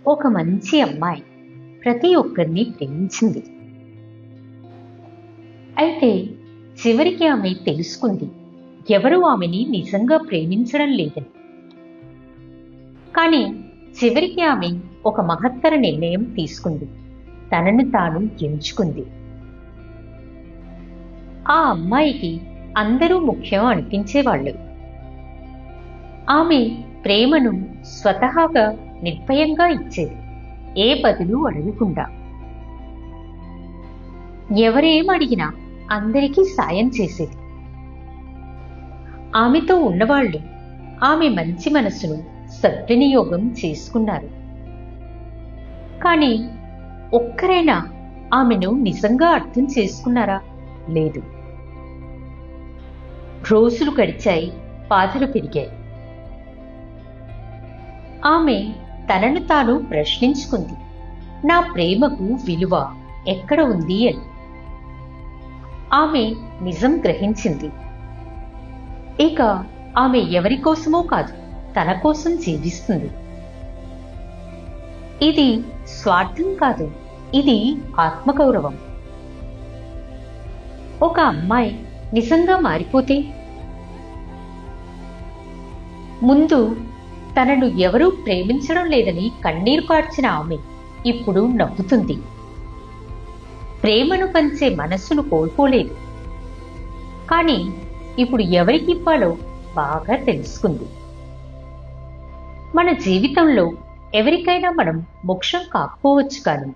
ఒక మంచి అమ్మాయి ప్రతి ఒక్కరిని ప్రేమించింది. అయితే చివరికి ఆమె తెలుసుకుంది ఎవరూ ఆమెని నిజంగా ప్రేమించడం లేదని. కానీ చివరికి ఆమె ఒక మహత్తర నిర్ణయం తీసుకుంది. తనను తాను ఎంచుకుంది. ఆ అమ్మాయికి అందరూ ముఖ్యం అనిపించేవాళ్ళు. ఆమె ప్రేమను స్వతహాగా నిర్భయంగా ఇచ్చేది, ఏ బదులు అడగకుండా. ఎవరేం అడిగినా అందరికీ సాయం చేసేది. ఆమెతో ఉన్నవాళ్ళు ఆమె మంచి మనసును సద్వినియోగం చేసుకున్నారు. కానీ ఒక్కరైనా ఆమెను నిజంగా అర్థం చేసుకున్నారా? లేదు. రోజులు గడిచాయి, బాధలు పెరిగాయి. ఆమె తనను తాను ప్రశ్నించుకుంది, నా ప్రేమకు విలువ ఎక్కడ ఉంది అని. ఆమె నిజం గ్రహించింది. ఇక ఆమె ఎవరి కోసమో కాదు, తన కోసం జీవిస్తుంది. ఇది స్వార్థం కాదు, ఇది ఆత్మగౌరవం. ఒక అమ్మాయి నిజంగా మారిపోతే, ముందు తనను ఎవరూ ప్రేమించడం లేదని కన్నీరు కార్చిన ఆమె ఇప్పుడు నవ్వుతుంది. ప్రేమను పంచే మనస్సును కోల్పోలేదు, కానీ ఇప్పుడు ఎవరికి ఇవ్వాలో బాగా తెలుసుకుంది. మన జీవితంలో ఎవరికైనా మనం మోక్షం కాకపోవచ్చు, కానీ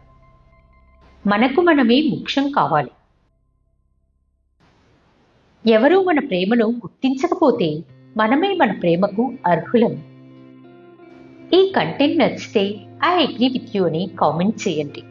మనకు మనమే మోక్షం కావాలి. ఎవరూ మన ప్రేమను గుర్తించకపోతే మనమే మన ప్రేమకు అర్హులం. ఈ కంటెంట్ నచ్చితే ఐ అగ్రీ విత్ యూ అని కామెంట్ చేయండి.